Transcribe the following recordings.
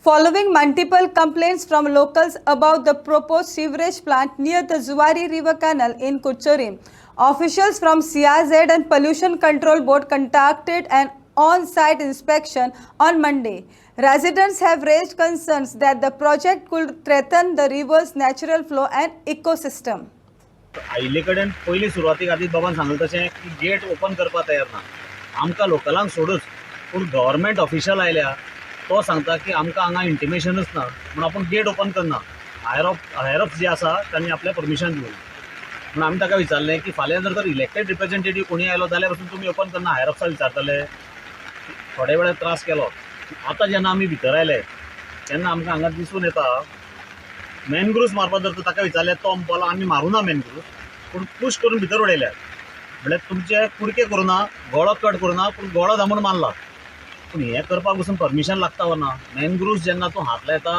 Following multiple complaints from locals about the proposed sewage plant near the Zuari River Canal in Kuchuri, officials from CRZ and Pollution Control Board conducted an on-site inspection on Monday. Residents have raised concerns that the project could threaten the river's natural flow and ecosystem. आयले कडेन पयलीं सुरवातीक आदीत बाबान सांगलें तशें की gate open करपाक तयार ना. आमकां लोकलांक सोडूच पूण गव्हर्मेंट ऑफिशियल आयल्या तो सांगता की आमकां हांगा इंटिमेशनूच ना म्हूण आपूण गेट ओपन करना. हायर ऑफ जे आसा तांणी आपलें परमिशन दिवं म्हूण आमी ताका विचारलें की फाल्यां जर इलेक्टेड रिप्रेझेंटेटिव्ह कोणी आयलो जाल्यार पासून तुमी ओपन करना. हायर ऑफिसाक विचारतले. थोडे वेळ त्रास केलो. आतां जेन्ना आमी भितर आयले तेन्ना आमकां हांगा दिसून येता मॅनग्रुव्स मारपाक जर ताका विचारलें तो बोला आमी मारूना मॅनग्रुव्स पूण पुश करून भितर उडयल्यात. म्हळ्यार तुमचे कुडके करूना, गळो कट करूना पूण गळो धामून मारला. पूण हें करपाक पसून परमिशन लागता वा ना? मॅनग्रुव्स जेन्ना तूं हात लायता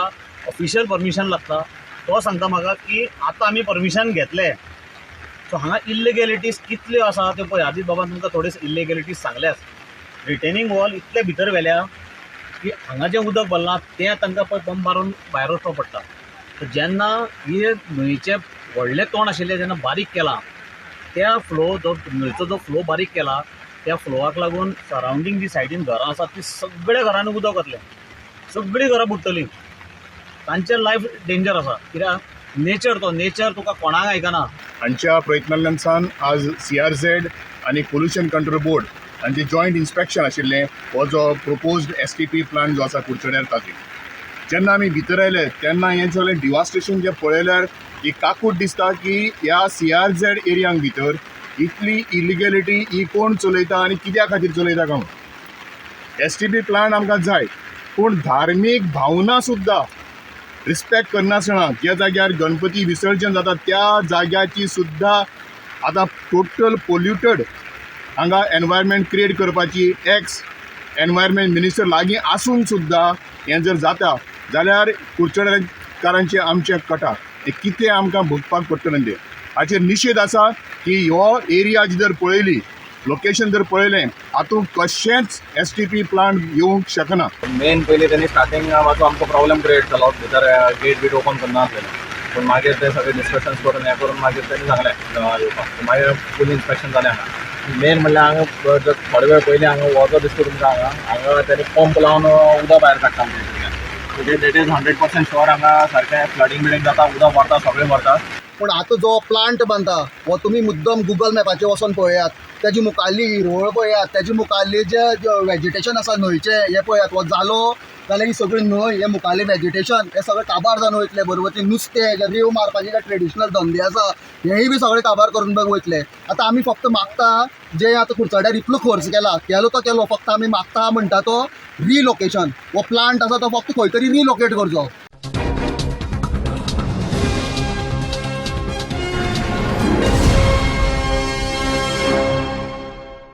ऑफिशियल परमिशन लागता. तो सांगता म्हाका की आतां आमी परमिशन घेतले. सो हांगा इल्लिगॅलिटीज कितल्यो आसा त्यो पळय. आदीत बाबान तुमकां थोड्यो इल्लिगॅलिटीज सांगल्यात. रिटेनिंग वॉल इतले भितर व्हेल्या की हांगा जें उदक भरलां तें तांकां पळय पंप मारून भायर वचपाक पडटा. जेन्ना हे न्हंयचे व्हडलें तोंड आशिल्लें जेन्ना बारीक केलां त्या फ्लो जो न्हंयचो जो फ्लो बारीक केला त्या फ्लोवाक लागून सरावंडींग जी सायडीन घरां आसात ती सगळ्या घरांनी उदक वतलें. सगळीं घरां बुडटलीं. तांचें लायफ डेंजर आसा. कित्याक नेचर तुका कोणाक आयकना. हांच्या प्रयत्नांतल्यान आज CRZ आनी पोल्युशन कंट्रोल बोर्ड हांचें जॉयंट इन्स्पेक्शन आशिल्लें हो जो प्रोपोज्ड STP प्लांट जो आसा कुडचड्यार ताचेर. जेन्ना आमी भितर आयले तेन्ना हें सगळें डिवास्टेशन जें पळयल्यार एक काकूट दिसता की ह्या CRZ एरियांक भितर इतली इलिगॅलिटी ही कोण चलयता आनी कित्या खातीर चलयता काय म्हणून. STP प्लांट आमकां जाय पूण धार्मीक भावना सुद्दां रिस्पेक्ट करनासतना ज्या जाग्यार गणपती विसर्जन जाता त्या जाग्याची सुद्दां आतां टोटल पोल्युटेड हांगा एनवायरमेंट क्रिएट करपाची एक्स एनवायरमेंट मिनिस्टर लागीं आसून सुद्दां हें जर जाता जाल्यार कुडचड्यारकारांचें आमचें कटा हें कितें आमकां भोगपाक पडटलें तें हाचेर निशेध आसा की हो एरिया जर पळयली लोकेशन जर पळयलें हातूंत कशेंच STP प्लांट येवंक शकना. मेन पयलीं तेणी स्टार्टींग मातसो आमकां प्रॉब्लेम क्रिएट जालो भितर गेट बीट ओपन करना आसलेलें. पूण मागीर ते सगळे डिस्कशन्स करून हें करून मागीर तेणी सांगलें येवपाक. मागीर फूल इन्स्पेक्शन जालें हांगा. मेन म्हणल्यार हांगा जर थोडे वेळ पयलीं हांगा वचो दिसता तुमकां हांगा तेणी पंप लावन उदक भायर काडटा म्हणजे डेट इज 100% शुअर हांगा सारकें फ्लडींग बिडींग जाता उदक भरता सगळें भरता. पूण आतां जो प्लांट बांदता हो तुमी मुद्दम गुगल मॅपाचेर वचोन पळयात. तेजी मुखाल्ली हिरवळ पळयात. तेजी मुखाल्ली जे वेजिटेशन आसा न्हंयचें हें पळयात. हो जालो जाल्यार ही सगळी न्हंय हें मुखाल्लें वेजिटेशन हें सगळें काबार जावन वयतलें. बरोबर ती नुस्तें जे रीव मारपाचे जे ट्रेडिशनल धंदे आसा हेंय बी सगळें काबार करून वयतले. आतां आमी फक्त मागता जे आतां कुडचड्यार इतलो खर्च केलो तो केलो. फक्त आमी मागता म्हणटा तो रिलोकेशन. हो प्लांट आसा तो फक्त खंय तरी रिलोकेट करचो.